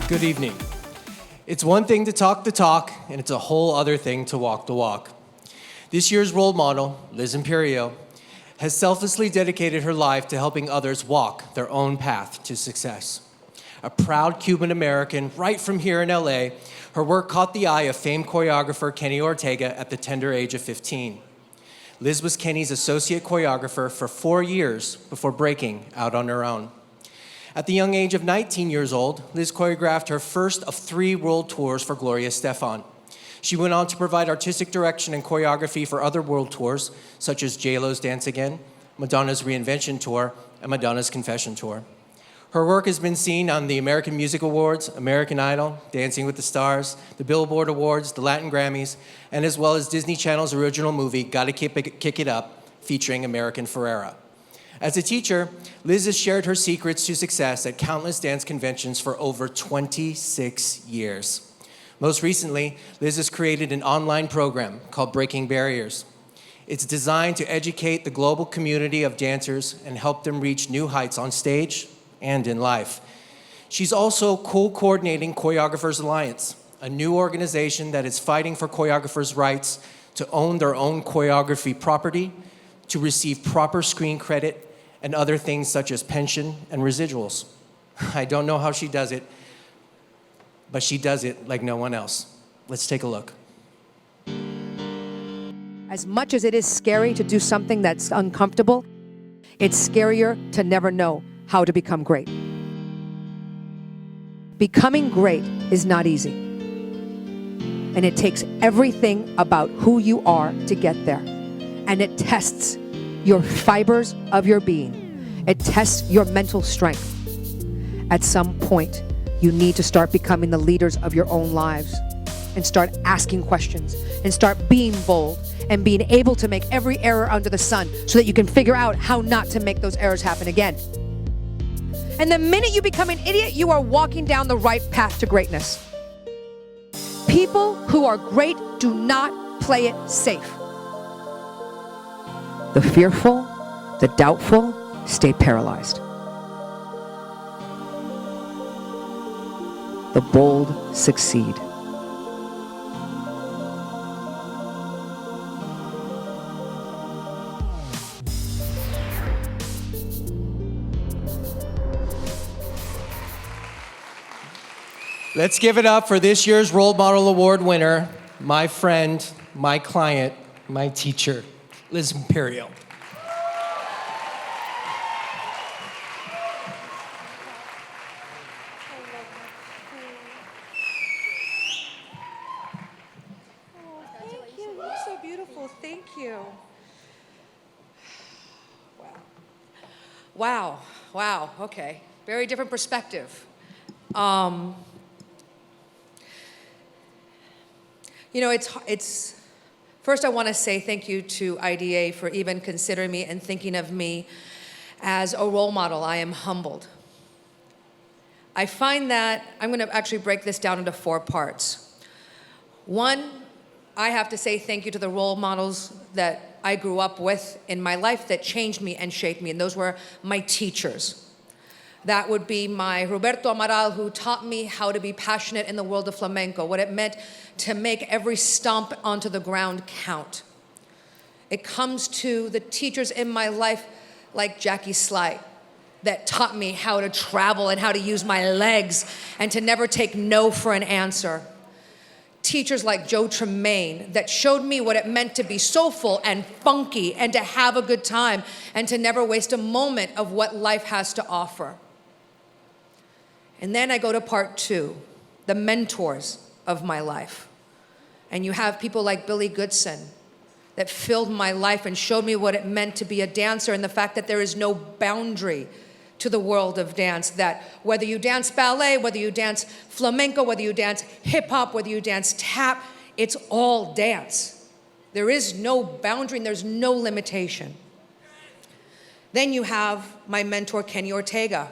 Good evening. It's one thing to talk the talk, and it's a whole other thing to walk the walk. This year's role model, Liz Imperio, has selflessly dedicated her life to helping others walk their own path to success. A proud Cuban American right from here in LA, her work caught the eye of famed choreographer Kenny Ortega at the tender age of 15. Liz was Kenny's associate choreographer for 4 years before breaking out on her own. At the young age of 19 years old, Liz choreographed her first of 3 world tours for Gloria Estefan. She went on to provide artistic direction and choreography for other world tours, such as J-Lo's Dance Again, Madonna's Reinvention Tour, and Madonna's Confession Tour. Her work has been seen on the American Music Awards, American Idol, Dancing with the Stars, the Billboard Awards, the Latin Grammys, and as well as Disney Channel's original movie, Gotta Kick It Up, featuring American Ferrera. As a teacher, Liz has shared her secrets to success at countless dance conventions for over 26 years. Most recently, Liz has created an online program called Breaking Barriers. It's designed to educate the global community of dancers and help them reach new heights on stage and in life. She's also co-coordinating Choreographers Alliance, a new organization that is fighting for choreographers' rights to own their own choreography property, to receive proper screen credit, and other things such as pension and residuals. I don't know how she does it, but she does it like no one else. Let's take a look. As much as it is scary to do something that's uncomfortable, it's scarier to never know how to become great. Becoming great is not easy. And it takes everything about who you are to get there. And it tests your fibers of your being. It tests your mental strength. At some point, you need to start becoming the leaders of your own lives and start asking questions and start being bold and being able to make every error under the sun so that you can figure out how not to make those errors happen again. And the minute you become an idiot, you are walking down the right path to greatness. People who are great do not play it safe. The fearful, the doubtful, stay paralyzed. The bold succeed. Let's give it up for this year's Role Model Award winner, my friend, my client, my teacher, Liz Imperio. Thank you. You're so beautiful. Thank you. Wow. Wow. Okay. Very different perspective. You know, it's first I want to say thank you to IDA for even considering me and thinking of me as a role model. I am humbled. I find that I'm going to actually break this down into 4 parts. 1, I have to say thank you to the role models that I grew up with in my life that changed me and shaped me, and those were my teachers. That would be my Roberto Amaral, who taught me how to be passionate in the world of flamenco, what it meant to make every stomp onto the ground count. It comes to the teachers in my life like Jackie Slight, that taught me how to travel and how to use my legs and to never take no for an answer. Teachers like Joe Tremaine that showed me what it meant to be soulful and funky and to have a good time and to never waste a moment of what life has to offer. And then I go to part 2, the mentors of my life. And you have people like Billy Goodson that filled my life and showed me what it meant to be a dancer and the fact that there is no boundary to the world of dance, that whether you dance ballet, whether you dance flamenco, whether you dance hip hop, whether you dance tap, it's all dance. There is no boundary and there's no limitation. Then you have my mentor, Kenny Ortega,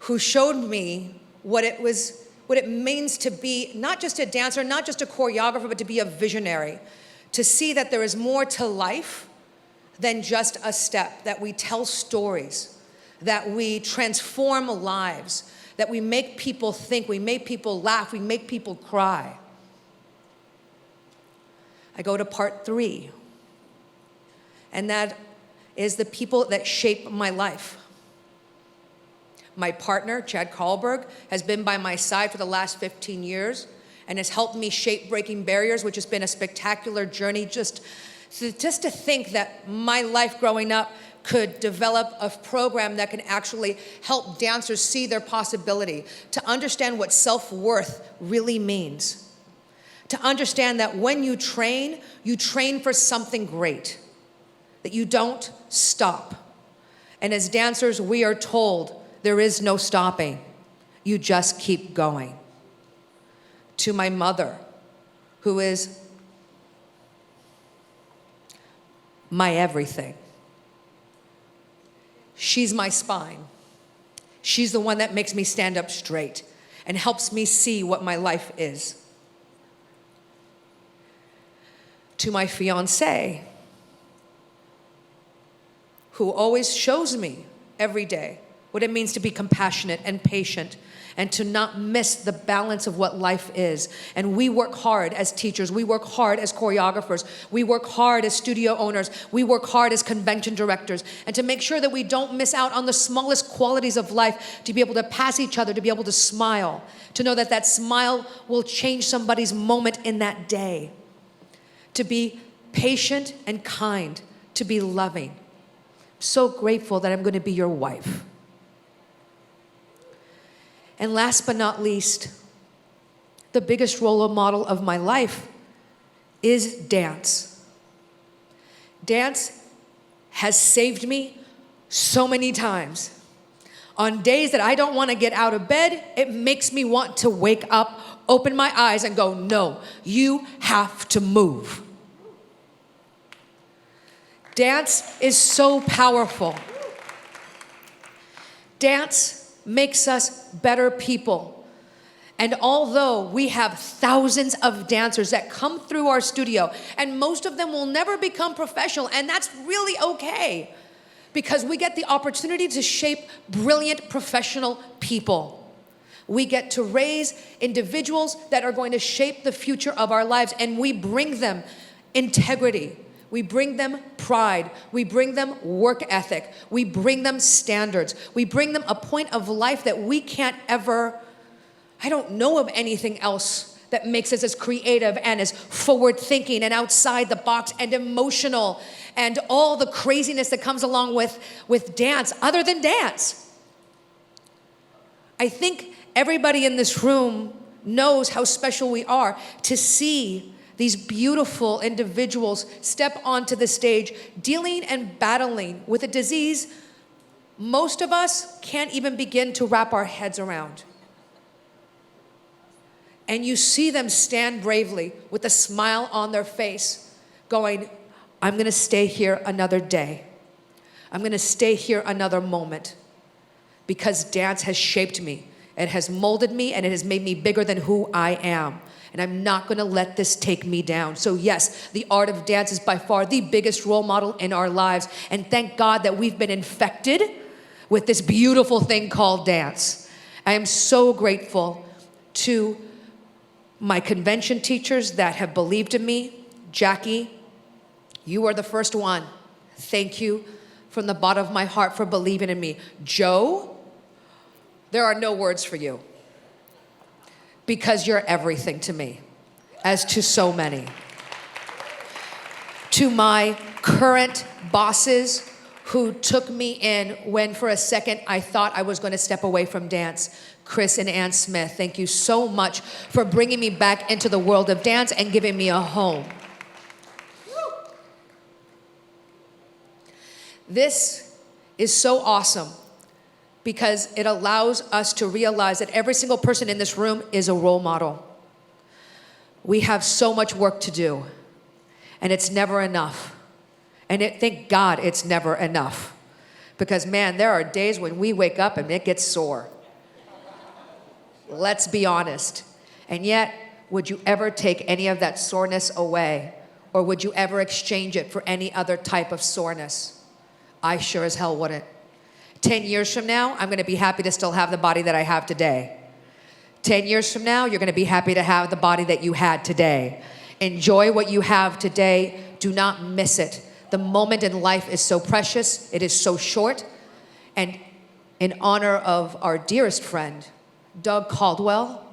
who showed me what it means to be not just a dancer, not just a choreographer, but to be a visionary, to see that there is more to life than just a step, that we tell stories, that we transform lives, that we make people think, we make people laugh, we make people cry. I go to part 3, and that is the people that shape my life. My partner, Chad Carlberg, has been by my side for the last 15 years and has helped me shape Breaking Barriers, which has been a spectacular journey. Just to think that my life growing up could develop a program that can actually help dancers see their possibility, to understand what self-worth really means, to understand that when you train for something great, that you don't stop. And as dancers, we are told there is no stopping. You just keep going. To my mother, who is my everything. She's my spine. She's the one that makes me stand up straight and helps me see what my life is. To my fiancé, who always shows me every day what it means to be compassionate and patient and to not miss the balance of what life is. And we work hard as teachers, we work hard as choreographers, we work hard as studio owners, we work hard as convention directors, and to make sure that we don't miss out on the smallest qualities of life, to be able to pass each other, to be able to smile, to know that that smile will change somebody's moment in that day, to be patient and kind, to be loving. I'm so grateful that I'm going to be your wife. And last but not least, the biggest role model of my life is dance. Dance has saved me so many times. On days that I don't want to get out of bed, it makes me want to wake up, open my eyes, and go, no, you have to move. Dance is so powerful. Dance makes us better people. And although we have thousands of dancers that come through our studio, and most of them will never become professional, and that's really okay, because we get the opportunity to shape brilliant professional people. We get to raise individuals that are going to shape the future of our lives, and we bring them integrity. We bring them pride. We bring them work ethic. We bring them standards. We bring them a point of life that we can't ever, I don't know of anything else that makes us as creative and as forward thinking and outside the box and emotional and all the craziness that comes along with dance, other than dance. I think everybody in this room knows how special we are to see these beautiful individuals step onto the stage, dealing and battling with a disease most of us can't even begin to wrap our heads around. And you see them stand bravely with a smile on their face, going, I'm gonna stay here another day. I'm gonna stay here another moment, because dance has shaped me. It has molded me, and it has made me bigger than who I am. And I'm not gonna let this take me down. So yes, the art of dance is by far the biggest role model in our lives. And thank God that we've been infected with this beautiful thing called dance. I am so grateful to my convention teachers that have believed in me. Jackie, you are the first one. Thank you from the bottom of my heart for believing in me. Joe, there are no words for you, because you're everything to me, as to so many. To my current bosses who took me in when for a second I thought I was going to step away from dance, Chris and Ann Smith, thank you so much for bringing me back into the world of dance and giving me a home. This is so awesome, because it allows us to realize that every single person in this room is a role model. We have so much work to do, and it's never enough. And thank God it's never enough, because man, there are days when we wake up and it gets sore. Let's be honest. And yet, would you ever take any of that soreness away, or would you ever exchange it for any other type of soreness? I sure as hell wouldn't. 10 years from now, I'm going to be happy to still have the body that I have today. 10 years from now, you're going to be happy to have the body that you had today. Enjoy what you have today. Do not miss it. The moment in life is so precious. It is so short. And in honor of our dearest friend, Doug Caldwell,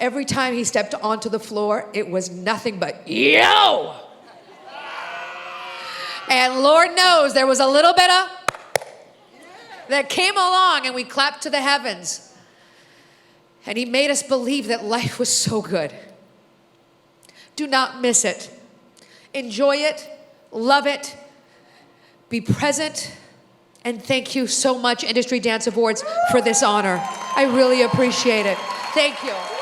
every time he stepped onto the floor, it was nothing but, yo! And Lord knows there was a little bit of that came along, and we clapped to the heavens. And he made us believe that life was so good. Do not miss it. Enjoy it, love it, be present, and thank you so much, Industry Dance Awards, for this honor. I really appreciate it. Thank you.